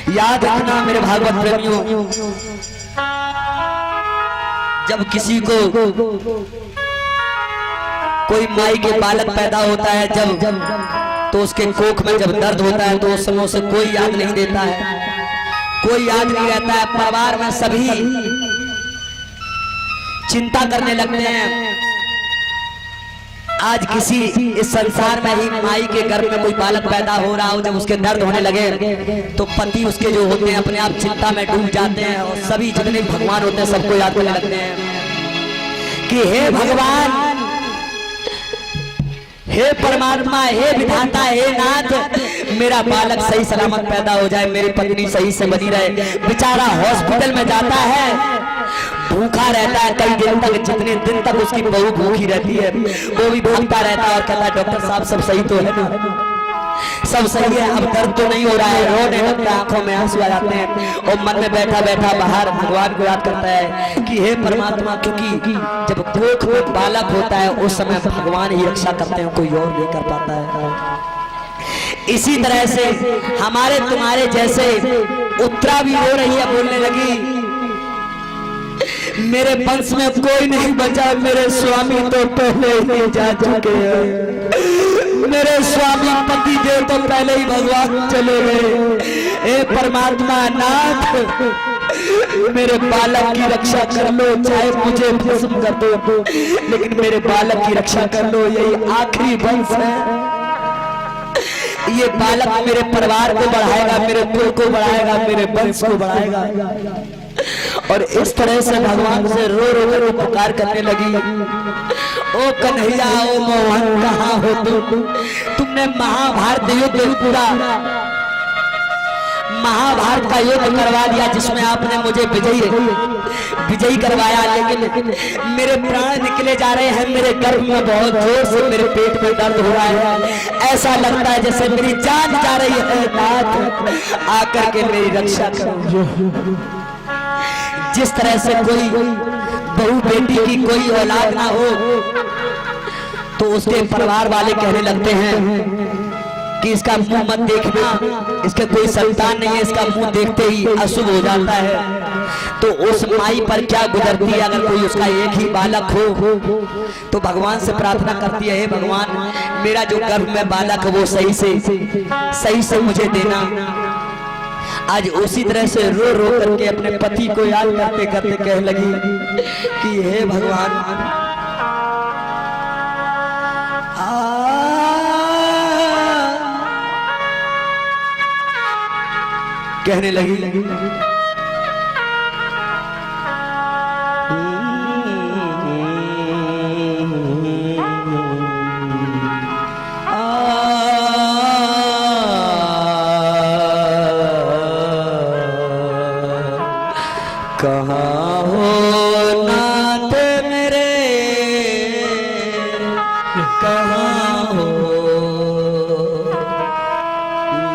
याद रखना मेरे भागवत प्रेमियों, जब किसी को कोई माई के बालक पैदा होता है जब तो उसके कोख में जब दर्द होता है तो उस समय उसे कोई याद नहीं देता है, कोई याद नहीं रहता है। परिवार में सभी चिंता करने लगते हैं। आज किसी इस संसार में ही माई के गर्भ में कोई बालक पैदा हो रहा हो, जब उसके दर्द होने लगे तो पति उसके जो होते हैं अपने आप चिंता में डूब जाते हैं और सभी जितने भगवान होते हैं सबको याद करने लगते हैं कि हे भगवान, हे परमात्मा, हे विधाता, हे नाथ, मेरा बालक सही सलामत पैदा हो जाए, मेरी पत्नी सही से बनी रहे। बेचारा हॉस्पिटल में जाता है, भूखा रहता है कई दिन तक, जितने दिन तक उसकी बहू भूखी रहती है वो भी भूखता रहता है और कहता है डॉक्टर साहब सब सही तो है ना, सब सही है, अब दर्द तो नहीं हो रहा है। रोने लगता है, आंखों में आंसू आ जाते हैं और मन में बैठा बैठा बाहर भगवान को याद करता है कि हे परमात्मा, क्योंकि जब कोख में बालक होता है उस समय भगवान ही रक्षा करते हैं, कोई और नहीं कर पाता है। इसी तरह से हमारे तुम्हारे जैसे उत्तरा भी हो रही है, बोलने लगी मेरे वंश में कोई नहीं बचा, मेरे स्वामी तो पहले ही जा चुके हैं, मेरे स्वामी पति देव तो पहले ही भगवान चले गए। हे परमात्मा नाथ, मेरे बालक की रक्षा कर लो, चाहे मुझे भस्म कर दो लेकिन मेरे बालक की रक्षा कर लो, यही आखिरी वंश है। ये बालक मेरे परिवार को बढ़ाएगा, मेरे कुल को बढ़ाएगा, मेरे वंश को बढ़ाएगा। और इस तरह से भगवान से रो रो कर पुकार करने लगी, ओ कन्हैया, ओ मोहन, कहाँ हो तुमने महाभारत युद्ध पूरा महाभारत का युद्ध करवा दिया जिसमें आपने मुझे विजयी करवाया, लेकिन मेरे प्राण निकले जा रहे हैं, मेरे गर्भ में बहुत जोर से मेरे पेट में दर्द हो रहा है, ऐसा लगता है जैसे मेरी जान जा रही है। नाथ आकर के मेरी रक्षा करो। जिस तरह से कोई बहू बेटी की कोई औलाद ना हो तो उसके परिवार वाले कहने लगते हैं कि इसका मुंह मत देखना, इसके कोई संतान नहीं है, इसका मुंह देखते ही अशुभ हो जाता है। तो उस माई पर क्या गुजरती है अगर कोई उसका एक ही बालक हो तो भगवान से प्रार्थना करती है, हे भगवान, मेरा जो गर्भ में बालक है वो सही से मुझे देना। आज उसी तरह से रो रो करके अपने पति को याद करते करते कहने लगी कि हे भगवान, कहने लगी कहाँ हो नाथ मेरे, कहाँ हो,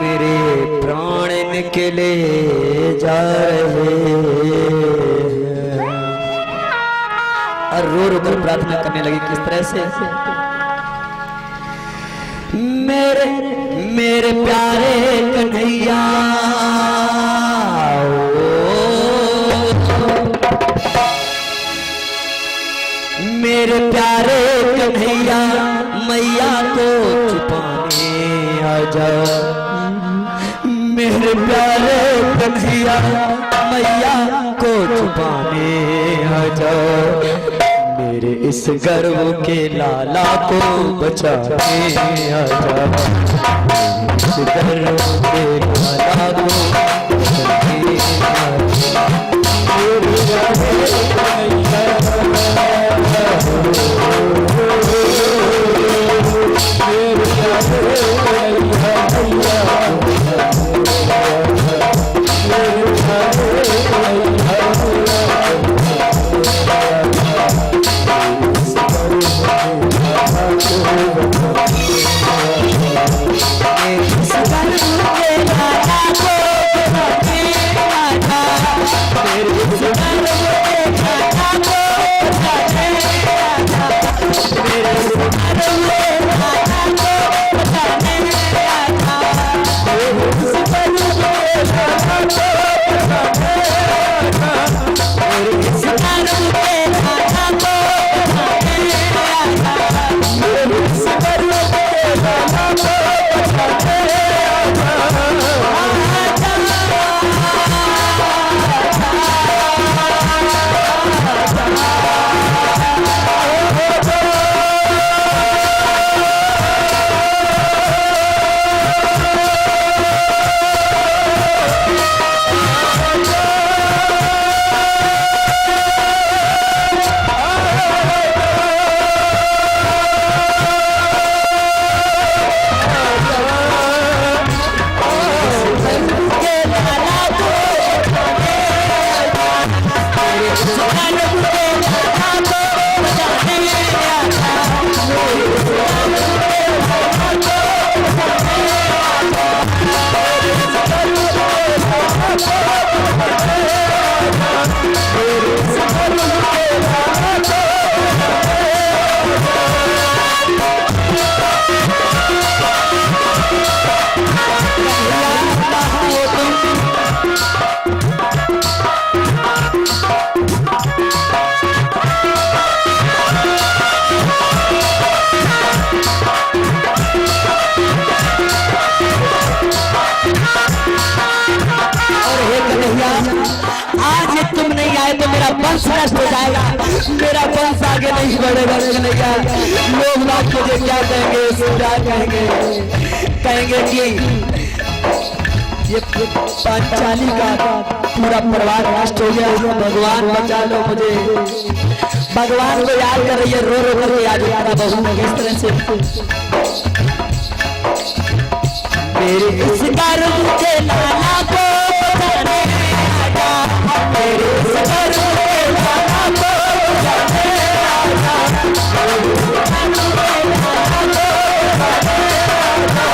मेरे प्राण निकले जा रहे हैं। और रो रो कर प्रार्थना करने लगी किस तरह से, मेरे प्यारे कन्हैया, मेरे प्यारे कन्हैया, मैया को छुपाने आ जा, मेरे प्यारे कन्हैया, मैया को छुपाने आ जा, मेरे इस गर्व के लाला को बचाने आ जा, इस गर्व के लाला को बचाने आ जा। Sagar यदि तुम नहीं आए तो मेरा वंश नष्ट हो जाएगा, मेरा वंश आगे नहीं बढ़ेगा कन्हैया। लोग बात मुझे क्या कहेंगे, क्या कहेंगे कि ये पांचाली का पूरा परिवार नष्ट हो गया, भगवान बचा लो मुझे। भगवान को याद कर रही है, रो रो कर याद याद बहू किस तरह से मेरे इस गर्व के लाला को बचाने आजा, मेरे इस गर्व के लाला को बचाने आजा, मेरे इस गर्व के लाला को बचाने आजा,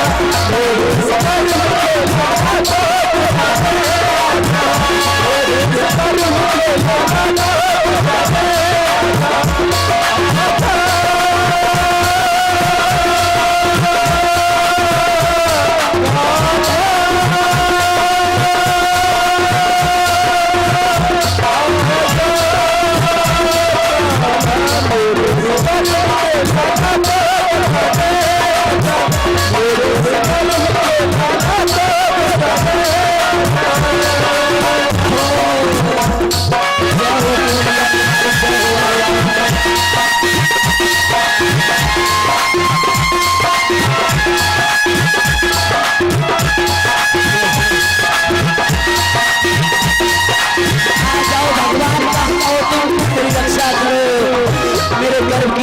मेरे इस गर्व के लाला को बचाने आजा, मेरे इस गर्व के लाला को बचाने आजा।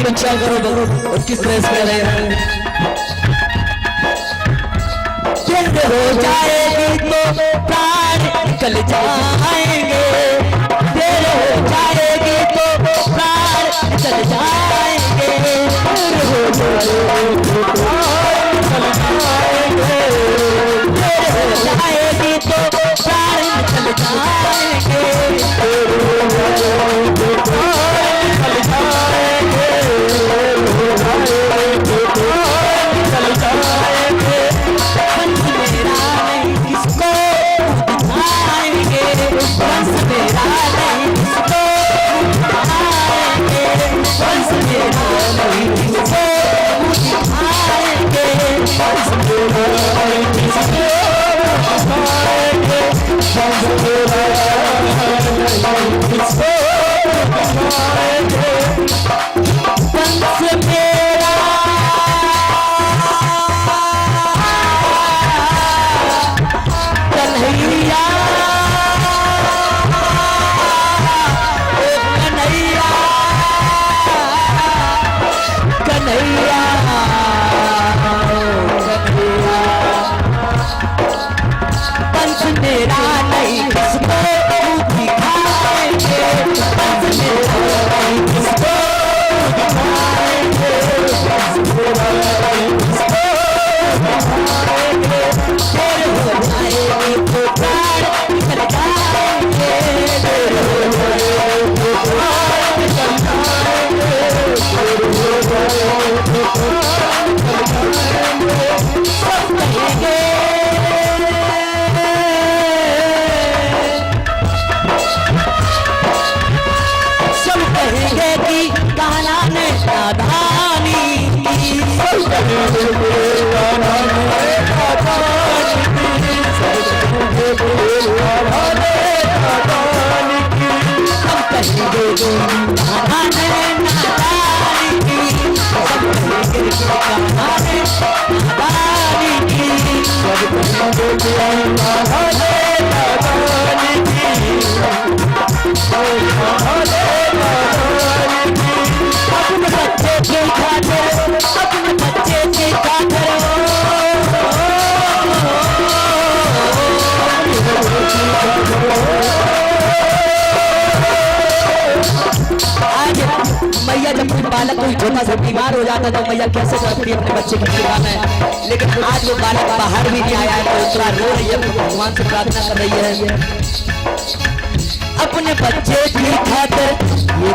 रक्षा करो और किस तरह से रहे हैं। हो जाएगी तो प्राण निकल जाएंगे, देर हो जाएगी तो प्राण निकल जाएंगे, हो जाएगी तो प्राण निकल जाएंगे, देर हो जाएगी तो प्राण निकल जाएंगे, हो जाएगी तो प्राण निकल जाएंगे, वंश मेरा नहीं किसको दिखाएंगे, वंश मेरा नहीं किसको दिखाएंगे, वंश मेरा नहीं किसको दिखाएंगे, वंश मेरा नहीं किसको दिखाएंगे, वंश मेरा नहीं किसको दिखाएंगे, वंश मेरा कन्हैया, कन्हैया, कन्हैया, कन्हैया, वंश मेरा नहीं किसको दिखाएंगे, वंश मेरा नहीं किसको दिखाएंगे, वंश मेरा नहीं किसको दिखाएंगे, देर हो जाएगी तो प्राण निकल जाएंगे, देर हो जाएगी तो प्राण निकल जाएंगे, देर हो जाएगी तो प्राण निकल जाएंगे, सब कहेंगे कि कान्हा ने नादानी की, सब कहेंगे कान्हा ने नादानी की, सब कहेंगे कान्हा ने नादानी की, सब कहेंगे कान्हा ने नादानी की, सब कहेंगे कान्हा ने नादानी की, सब कहेंगे कान्हा ने नादानी की, कान्हा ने अपने बच्चे की खातिर, अपने बच्चे की खातिर, आज मैया जब कोई बालक कोई छोटा सा बीमार हो जाता तो मैया कैसे करती अपने बच्चे की सेवा में, लेकिन आज वो बालक बाहर भी नहीं आया है तो थोड़ा रो रही है, भगवान से प्रार्थना कर रही है, अपने बच्चे की खातिर